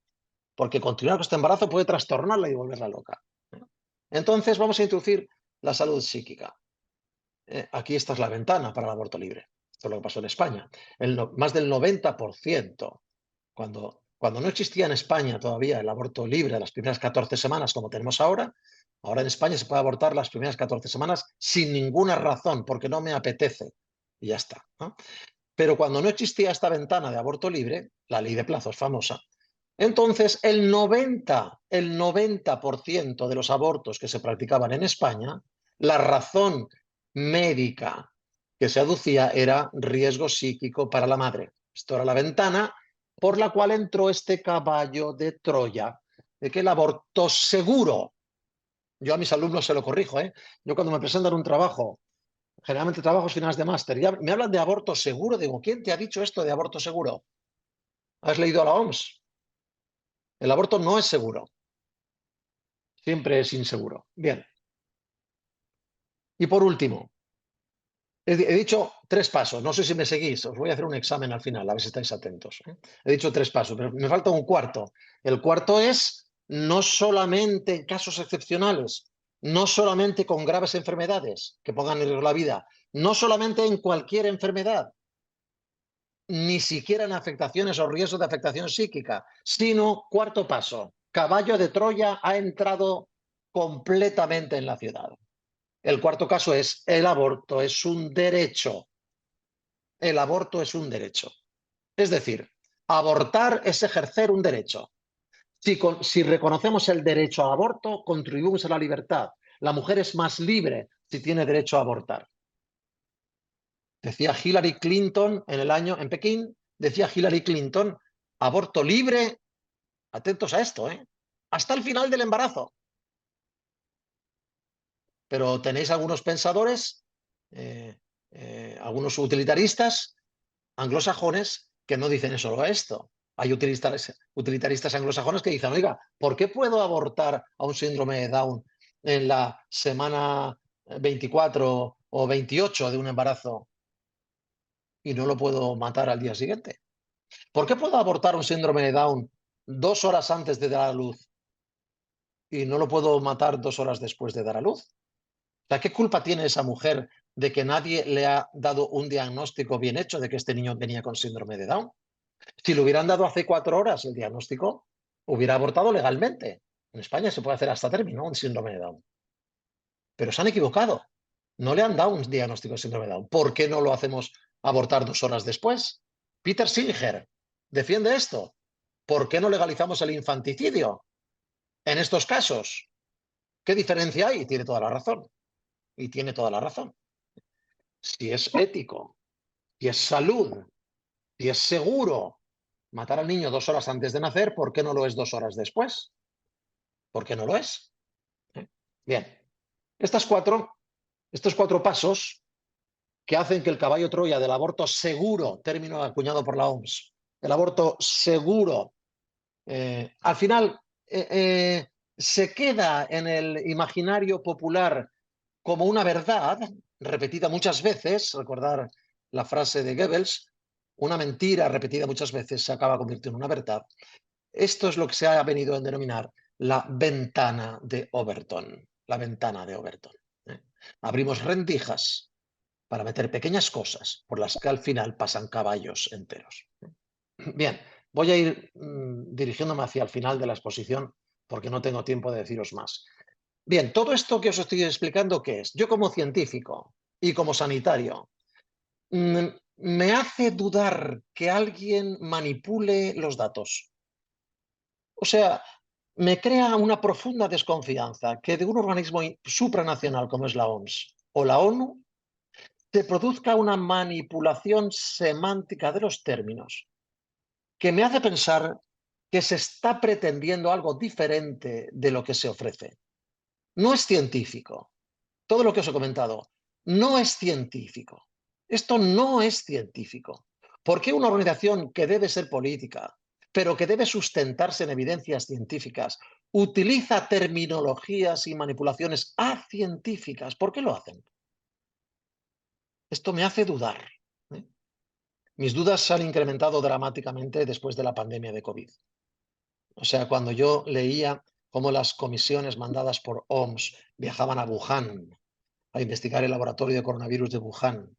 porque continuar con este embarazo puede trastornarla y volverla loca. Entonces vamos a introducir la salud psíquica. Aquí esta es la ventana para el aborto libre. Esto es lo que pasó en España. Más del 90%, cuando no existía en España todavía el aborto libre las primeras 14 semanas como tenemos ahora, ahora en España se puede abortar las primeras 14 semanas sin ninguna razón, porque no me apetece. Y ya está, ¿no? Pero cuando no existía esta ventana de aborto libre, la ley de plazos famosa, entonces el 90% de los abortos que se practicaban en España, la razón médica que se aducía era riesgo psíquico para la madre. Esto era la ventana por la cual entró este caballo de Troya, de que el aborto seguro, yo a mis alumnos se lo corrijo, yo cuando me presentan un trabajo, generalmente trabajos finales de máster, ya me hablan de aborto seguro, digo, ¿quién te ha dicho esto de aborto seguro? ¿Has leído a la OMS? El aborto no es seguro, siempre es inseguro. Bien. Y por último, he dicho 3 pasos, no sé si me seguís, os voy a hacer un examen al final, a ver si estáis atentos. He dicho 3 pasos, pero me falta un cuarto. El cuarto es no solamente en casos excepcionales, no solamente con graves enfermedades que pongan en riesgo la vida, no solamente en cualquier enfermedad, ni siquiera en afectaciones o riesgos de afectación psíquica, sino, cuarto paso, caballo de Troya ha entrado completamente en la ciudad. El cuarto caso es el aborto es un derecho. El aborto es un derecho. Es decir, abortar es ejercer un derecho. Si reconocemos el derecho al aborto, contribuimos a la libertad. La mujer es más libre si tiene derecho a abortar. Decía Hillary Clinton en Pekín, decía Hillary Clinton, aborto libre, atentos a esto, hasta el final del embarazo. Pero tenéis algunos pensadores, algunos utilitaristas anglosajones que no dicen solo esto. Hay utilitaristas anglosajones que dicen, oiga, ¿por qué puedo abortar a un síndrome de Down en la semana 24 o 28 de un embarazo y no lo puedo matar al día siguiente? ¿Por qué puedo abortar un síndrome de Down 2 horas antes de dar a luz y no lo puedo matar 2 horas después de dar a luz? O sea, ¿qué culpa tiene esa mujer de que nadie le ha dado un diagnóstico bien hecho de que este niño venía con síndrome de Down? Si le hubieran dado hace 4 horas el diagnóstico, hubiera abortado legalmente. En España se puede hacer hasta término un síndrome de Down. Pero se han equivocado. No le han dado un diagnóstico de síndrome de Down. ¿Por qué no lo hacemos abortar 2 horas después? Peter Singer defiende esto. ¿Por qué no legalizamos el infanticidio en estos casos? ¿Qué diferencia hay? Y tiene toda la razón. Y tiene toda la razón. Si es ético, si es salud, si es seguro matar al niño 2 horas antes de nacer, ¿por qué no lo es 2 horas después? ¿Por qué no lo es? Bien, estos 4 pasos que hacen que el caballo Troya del aborto seguro, término acuñado por la OMS, el aborto seguro, al final se queda en el imaginario popular como una verdad repetida muchas veces. Recordar la frase de Goebbels: una mentira repetida muchas veces se acaba convirtiendo en una verdad. Esto es lo que se ha venido a denominar la ventana de Overton. La ventana de Overton. Abrimos rendijas para meter pequeñas cosas por las que al final pasan caballos enteros. Bien, voy a ir dirigiéndome hacia el final de la exposición porque no tengo tiempo de deciros más. Bien, todo esto que os estoy explicando, ¿qué es? Yo como científico y como sanitario, me hace dudar que alguien manipule los datos. O sea, me crea una profunda desconfianza que de un organismo supranacional como es la OMS o la ONU se produzca una manipulación semántica de los términos que me hace pensar que se está pretendiendo algo diferente de lo que se ofrece. No es científico. Todo lo que os he comentado no es científico. Esto no es científico. ¿Por qué una organización que debe ser política, pero que debe sustentarse en evidencias científicas, utiliza terminologías y manipulaciones acientíficas? ¿Por qué lo hacen? Esto me hace dudar. Mis dudas se han incrementado dramáticamente después de la pandemia de COVID. O sea, cuando yo leía cómo las comisiones mandadas por OMS viajaban a Wuhan a investigar el laboratorio de coronavirus de Wuhan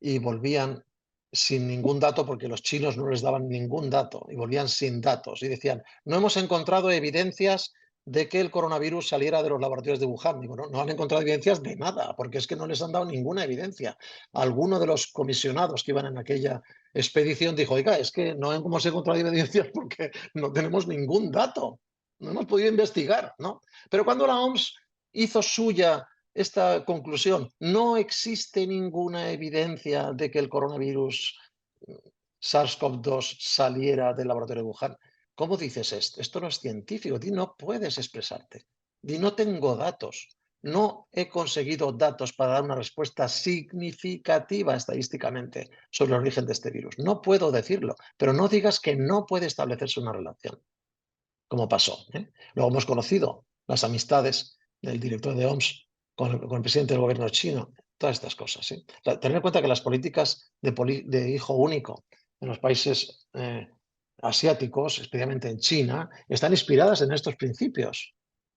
y volvían sin ningún dato porque los chinos no les daban ningún dato y volvían sin datos y decían: no hemos encontrado evidencias de que el coronavirus saliera de los laboratorios de Wuhan. Digo, no han encontrado evidencias de nada, porque es que no les han dado ninguna evidencia. Alguno de los comisionados que iban en aquella expedición dijo: oiga, es que no hemos encontrado evidencias porque no tenemos ningún dato, no hemos podido investigar, ¿no? Pero cuando la OMS hizo suya esta conclusión: no existe ninguna evidencia de que el coronavirus SARS-CoV-2 saliera del laboratorio de Wuhan. ¿Cómo dices esto? Esto no es científico. Di no puedes expresarte. Di no tengo datos. No he conseguido datos para dar una respuesta significativa estadísticamente sobre el origen de este virus. No puedo decirlo, pero no digas que no puede establecerse una relación, como pasó. Luego hemos conocido las amistades del director de OMS con el presidente del gobierno chino, todas estas cosas. Tener en cuenta que las políticas de hijo único en los países asiáticos, especialmente en China, están inspiradas en estos principios.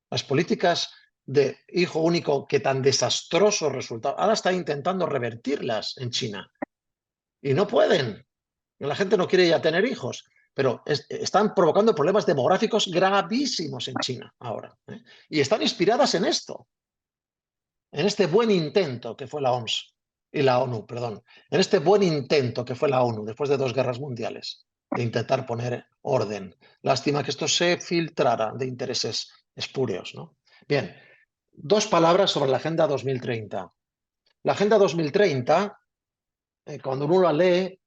Las políticas de hijo único que tan desastrosos resultados, ahora están intentando revertirlas en China y no pueden. La gente no quiere ya tener hijos, pero están provocando problemas demográficos gravísimos en China ahora. Y están inspiradas en esto, en este buen intento que fue la OMS y la ONU, perdón, en este buen intento que fue la ONU después de 2 guerras mundiales, de intentar poner orden. Lástima que esto se filtrara de intereses espurios, ¿no? Bien, 2 palabras sobre la Agenda 2030. La Agenda 2030, cuando uno la lee,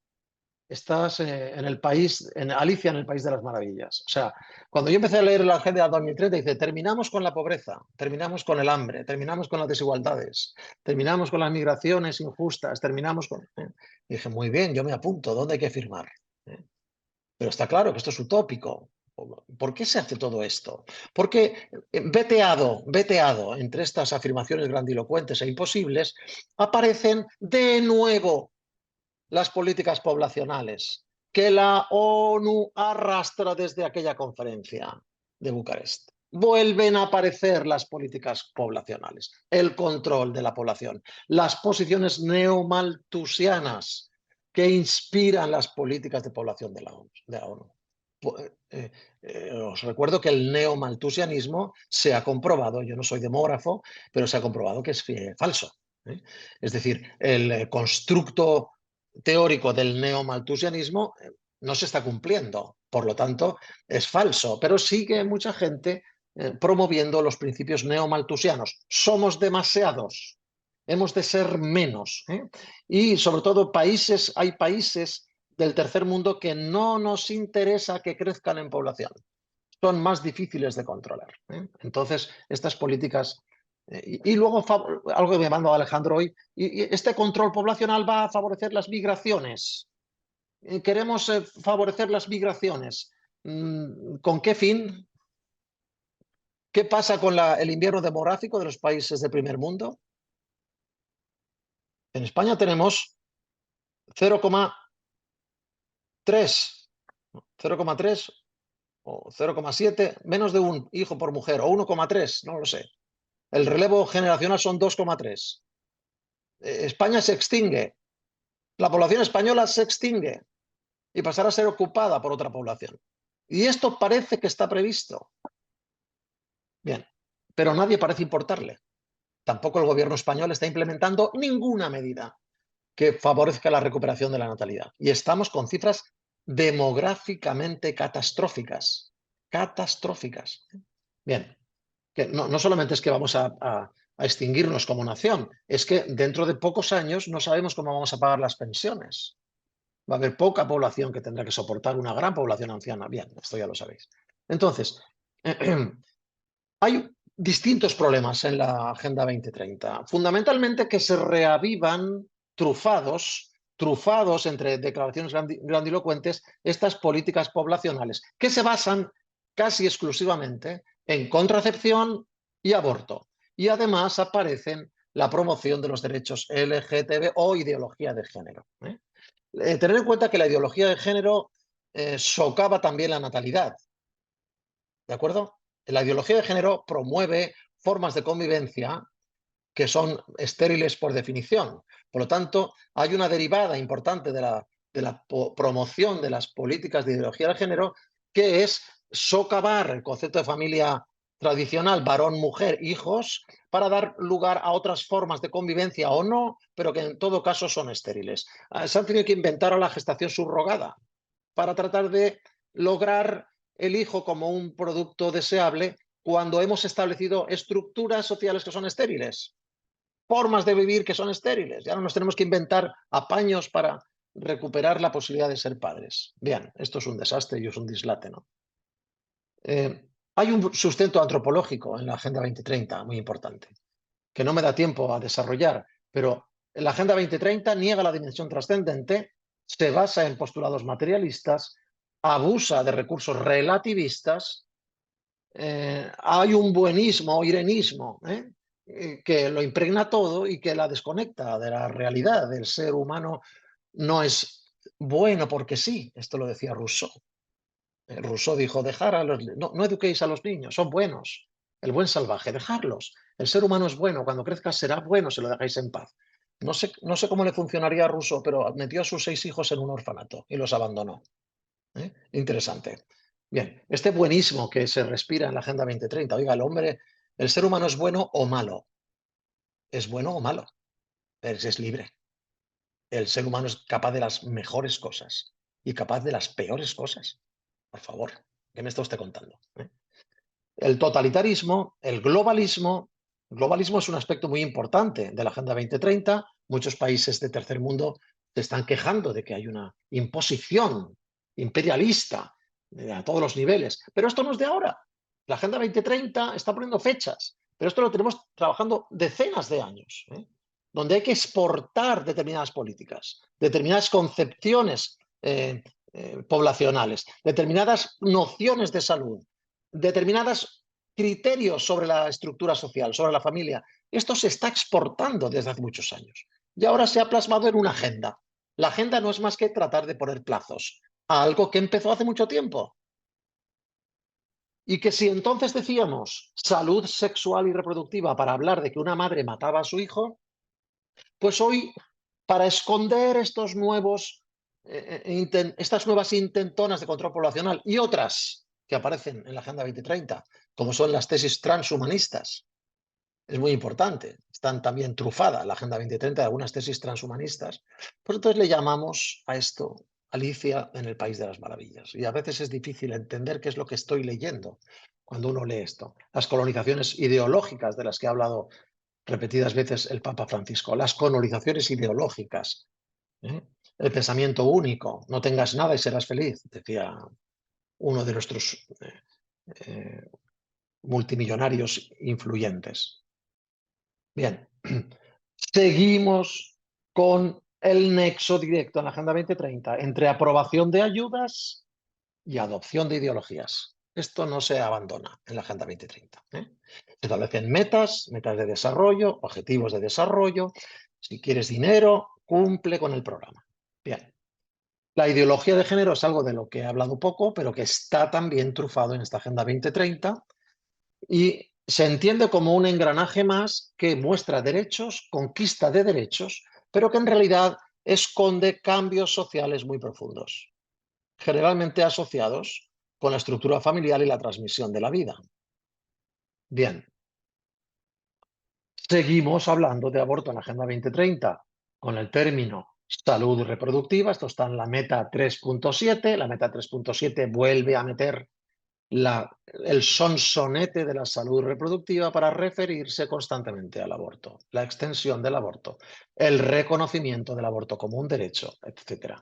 estás en el país, en Alicia en el País de las Maravillas. O sea, cuando yo empecé a leer la Agenda 2030, dice: terminamos con la pobreza, terminamos con el hambre, terminamos con las desigualdades, terminamos con las migraciones injustas, terminamos con... Y dije: muy bien, yo me apunto, ¿dónde hay que firmar? Pero está claro que esto es utópico. ¿Por qué se hace todo esto? Porque veteado entre estas afirmaciones grandilocuentes e imposibles, aparecen de nuevo las políticas poblacionales que la ONU arrastra desde aquella conferencia de Bucarest. Vuelven a aparecer las políticas poblacionales, el control de la población, las posiciones neomalthusianas que inspiran las políticas de población de la ONU. Os recuerdo que el neomalthusianismo se ha comprobado, yo no soy demógrafo, pero se ha comprobado que es falso. Es decir, el constructo teórico del neomalthusianismo no se está cumpliendo, por lo tanto es falso, pero sigue mucha gente promoviendo los principios neomalthusianos. Somos demasiados, hemos de ser menos, y sobre todo hay países del tercer mundo que no nos interesa que crezcan en población, son más difíciles de controlar. Entonces, estas políticas Y luego, algo que me mandó Alejandro hoy, y este control poblacional va a favorecer las migraciones. Queremos favorecer las migraciones. ¿Con qué fin? ¿Qué pasa con el invierno demográfico de los países del primer mundo? En España tenemos 0,3, 0,3 o 0,7, menos de un hijo por mujer, o 1,3, no lo sé. El relevo generacional son 2,3. España se extingue. La población española se extingue y pasará a ser ocupada por otra población. Y esto parece que está previsto. Bien, pero nadie parece importarle. Tampoco el gobierno español está implementando ninguna medida que favorezca la recuperación de la natalidad. Y estamos con cifras demográficamente catastróficas. Catastróficas. Bien, que no solamente es que vamos a extinguirnos como nación, es que dentro de pocos años no sabemos cómo vamos a pagar las pensiones. Va a haber poca población que tendrá que soportar una gran población anciana. Bien, esto ya lo sabéis. Entonces, hay distintos problemas en la Agenda 2030. Fundamentalmente que se reavivan trufados entre declaraciones grandilocuentes estas políticas poblacionales que se basan casi exclusivamente en contracepción y aborto. Y además aparecen la promoción de los derechos LGTB o ideología de género. Tener en cuenta que la ideología de género socava también la natalidad. ¿De acuerdo? La ideología de género promueve formas de convivencia que son estériles por definición. Por lo tanto, hay una derivada importante de la promoción de las políticas de ideología de género, que es socavar el concepto de familia tradicional, varón, mujer, hijos, para dar lugar a otras formas de convivencia o no, pero que en todo caso son estériles. Se han tenido que inventar a la gestación subrogada para tratar de lograr el hijo como un producto deseable cuando hemos establecido estructuras sociales que son estériles, formas de vivir que son estériles. Ya no nos tenemos que inventar apaños para recuperar la posibilidad de ser padres. Bien, esto es un desastre y es un dislate, ¿no? Hay un sustento antropológico en la Agenda 2030 muy importante, que no me da tiempo a desarrollar, pero la Agenda 2030 niega la dimensión trascendente, se basa en postulados materialistas, abusa de recursos relativistas, hay un buenismo o irenismo que lo impregna todo y que la desconecta de la realidad. El ser humano no es bueno porque sí, esto lo decía Rousseau. Rousseau dijo, no eduquéis a los niños, son buenos. El buen salvaje, dejarlos. El ser humano es bueno, cuando crezca será bueno si lo dejáis en paz. No sé cómo le funcionaría a Rousseau, pero metió a sus 6 hijos en un orfanato y los abandonó. Interesante. Bien, este buenismo que se respira en la Agenda 2030, oiga, el ser humano es bueno o malo. Es bueno o malo, pero es libre. El ser humano es capaz de las mejores cosas y capaz de las peores cosas. Por favor, ¿qué me está usted contando? El totalitarismo, el globalismo es un aspecto muy importante de la Agenda 2030. Muchos países de tercer mundo se están quejando de que hay una imposición imperialista a todos los niveles. Pero esto no es de ahora. La Agenda 2030 está poniendo fechas, pero esto lo tenemos trabajando decenas de años, donde hay que exportar determinadas políticas, determinadas concepciones poblacionales, determinadas nociones de salud, determinados criterios sobre la estructura social, sobre la familia. Esto se está exportando desde hace muchos años y ahora se ha plasmado en una agenda. La agenda no es más que tratar de poner plazos a algo que empezó hace mucho tiempo. Y que si entonces decíamos salud sexual y reproductiva para hablar de que una madre mataba a su hijo, pues hoy, para esconder estas nuevas intentonas de control poblacional y otras que aparecen en la Agenda 2030, como son las tesis transhumanistas, es muy importante. Están también trufadas la Agenda 2030 de algunas tesis transhumanistas. Pues entonces le llamamos a esto Alicia en el País de las Maravillas. Y a veces es difícil entender qué es lo que estoy leyendo cuando uno lee esto. Las colonizaciones ideológicas de las que ha hablado repetidas veces el Papa Francisco, las colonizaciones ideológicas, el pensamiento único, no tengas nada y serás feliz, decía uno de nuestros multimillonarios influyentes. Bien, seguimos con el nexo directo en la Agenda 2030 entre aprobación de ayudas y adopción de ideologías. Esto no se abandona en la Agenda 2030. Se establecen metas de desarrollo, objetivos de desarrollo. Si quieres dinero, cumple con el programa. Bien. La ideología de género es algo de lo que he hablado poco, pero que está también trufado en esta Agenda 2030 y se entiende como un engranaje más que muestra derechos, conquista de derechos, pero que en realidad esconde cambios sociales muy profundos, generalmente asociados con la estructura familiar y la transmisión de la vida. Bien, seguimos hablando de aborto en la Agenda 2030 con el término salud reproductiva. Esto está en la meta 3.7. La meta 3.7 vuelve a meter el sonsonete de la salud reproductiva para referirse constantemente al aborto, la extensión del aborto, el reconocimiento del aborto como un derecho, etc.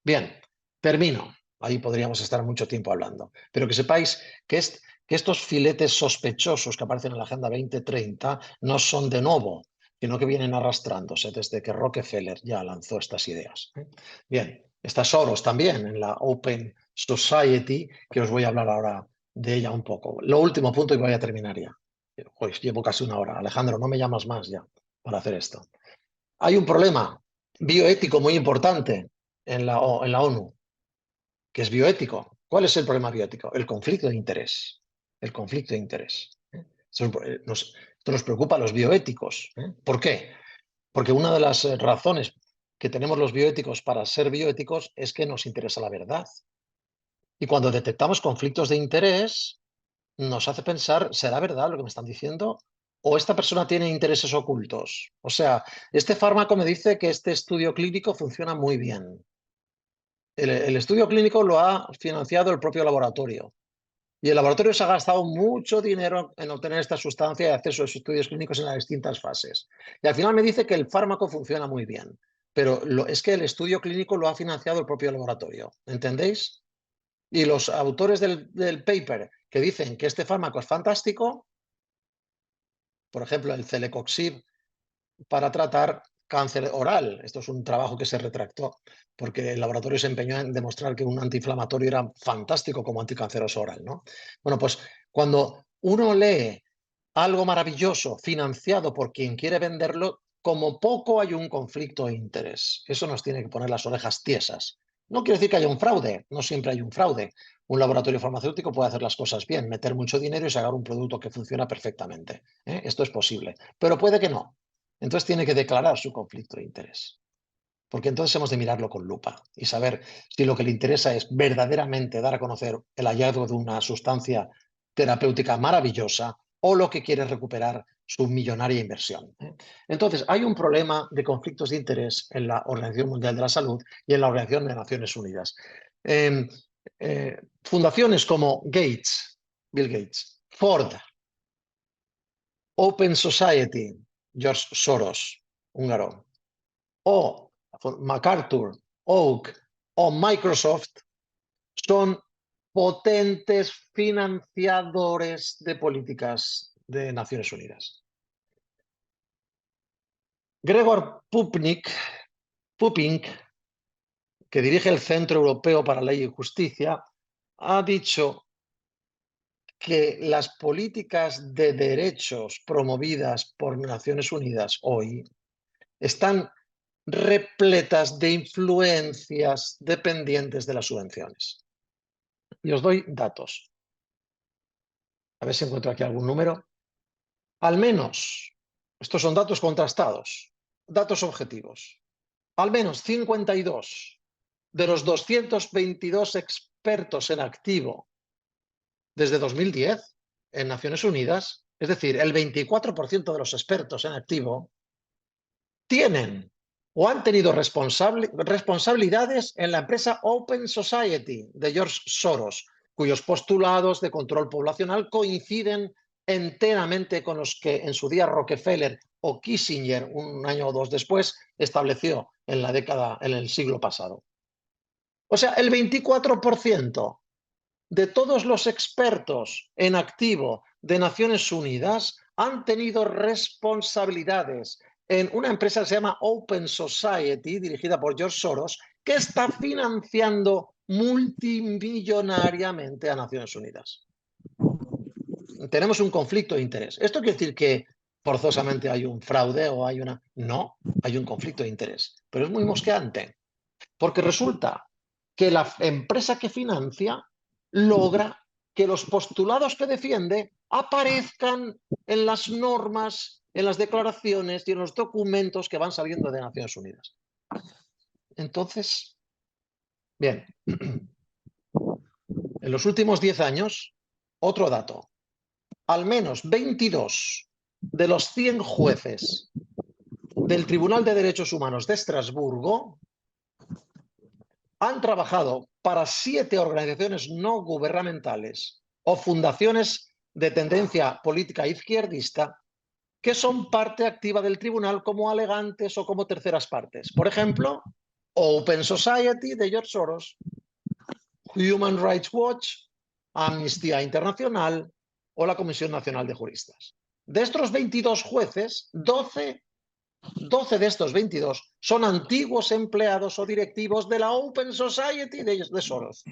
Bien, termino. Ahí podríamos estar mucho tiempo hablando. Pero que sepáis que estos filetes sospechosos que aparecen en la Agenda 2030 no son de nuevo, sino que vienen arrastrándose desde que Rockefeller ya lanzó estas ideas. Bien, está Soros también en la Open Society, que os voy a hablar ahora de ella un poco. Lo último punto y voy a terminar ya. Pues llevo casi una hora. Alejandro, no me llamas más ya para hacer esto. Hay un problema bioético muy importante en la ONU, que es bioético. ¿Cuál es el problema bioético? El conflicto de interés. El conflicto de interés. Esto nos preocupa a los bioéticos. ¿Por qué? Porque una de las razones que tenemos los bioéticos para ser bioéticos es que nos interesa la verdad. Y cuando detectamos conflictos de interés, nos hace pensar, ¿será verdad lo que me están diciendo? ¿O esta persona tiene intereses ocultos? O sea, este fármaco me dice que este estudio clínico funciona muy bien. El estudio clínico lo ha financiado el propio laboratorio. Y el laboratorio se ha gastado mucho dinero en obtener esta sustancia y hacer sus estudios clínicos en las distintas fases. Y al final me dice que el fármaco funciona muy bien. Pero es que el estudio clínico lo ha financiado el propio laboratorio. ¿Entendéis? Y los autores del paper que dicen que este fármaco es fantástico, por ejemplo, el Celecoxib para tratar cáncer oral. Esto es un trabajo que se retractó porque el laboratorio se empeñó en demostrar que un antiinflamatorio era fantástico como anticanceroso oral, ¿no? Bueno, pues cuando uno lee algo maravilloso financiado por quien quiere venderlo, como poco hay un conflicto de interés. Eso nos tiene que poner las orejas tiesas. No quiere decir que haya un fraude, no siempre hay un fraude. Un laboratorio farmacéutico puede hacer las cosas bien, meter mucho dinero y sacar un producto que funciona perfectamente. Esto es posible, pero puede que no. Entonces tiene que declarar su conflicto de interés. Porque entonces hemos de mirarlo con lupa y saber si lo que le interesa es verdaderamente dar a conocer el hallazgo de una sustancia terapéutica maravillosa o lo que quiere recuperar su millonaria inversión. Entonces, hay un problema de conflictos de interés en la Organización Mundial de la Salud y en la Organización de Naciones Unidas. Fundaciones como Bill Gates, Ford, Open Society, George Soros, húngaro, o MacArthur, Oak o Microsoft son potentes financiadores de políticas de Naciones Unidas. Gregor Pupink, que dirige el Centro Europeo para Ley y Justicia, ha dicho que las políticas de derechos promovidas por Naciones Unidas hoy están repletas de influencias dependientes de las subvenciones. Y os doy datos. A ver si encuentro aquí algún número. Al menos, estos son datos contrastados, datos objetivos. Al menos 52 de los 222 expertos en activo desde 2010 en Naciones Unidas, es decir, el 24% de los expertos en activo, tienen o han tenido responsabilidades en la empresa Open Society de George Soros, cuyos postulados de control poblacional coinciden enteramente con los que en su día Rockefeller o Kissinger, un año o dos después, estableció en el siglo pasado. O sea, el 24% de todos los expertos en activo de Naciones Unidas han tenido responsabilidades en una empresa que se llama Open Society, dirigida por George Soros, que está financiando multimillonariamente a Naciones Unidas. Tenemos un conflicto de interés. ¿Esto quiere decir que forzosamente hay un fraude o hay una...? No, hay un conflicto de interés. Pero es muy mosqueante, porque resulta que la empresa que financia logra que los postulados que defiende aparezcan en las normas, en las declaraciones y en los documentos que van saliendo de Naciones Unidas. Entonces, bien, en los últimos 10 años, otro dato, al menos 22 de los 100 jueces del Tribunal de Derechos Humanos de Estrasburgo han trabajado para 7 organizaciones no gubernamentales o fundaciones de tendencia política izquierdista que son parte activa del tribunal como alegantes o como terceras partes. Por ejemplo, Open Society de George Soros, Human Rights Watch, Amnistía Internacional o la Comisión Nacional de Juristas. De estos 22 jueces, 12 de estos 22 son antiguos empleados o directivos de la Open Society de Soros,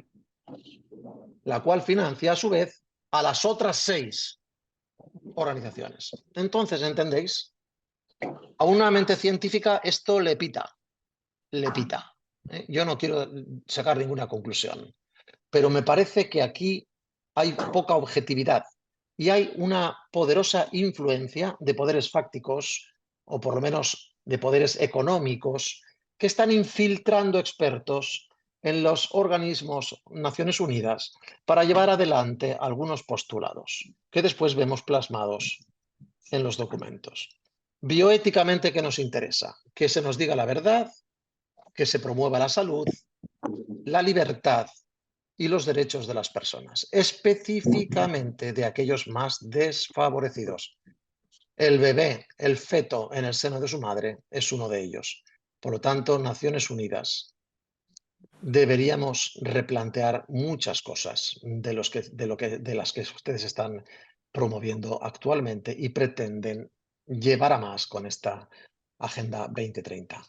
la cual financia a su vez a las otras 6 organizaciones. Entonces, ¿entendéis? A una mente científica esto le pita. Yo no quiero sacar ninguna conclusión, pero me parece que aquí hay poca objetividad y hay una poderosa influencia de poderes fácticos, o por lo menos de poderes económicos, que están infiltrando expertos en los organismos Naciones Unidas para llevar adelante algunos postulados que después vemos plasmados en los documentos. Bioéticamente, ¿qué nos interesa? Que se nos diga la verdad, que se promueva la salud, la libertad y los derechos de las personas, específicamente de aquellos más desfavorecidos. El bebé, el feto en el seno de su madre, es uno de ellos. Por lo tanto, Naciones Unidas, deberíamos replantear muchas cosas de las que ustedes están promoviendo actualmente y pretenden llevar a más con esta Agenda 2030.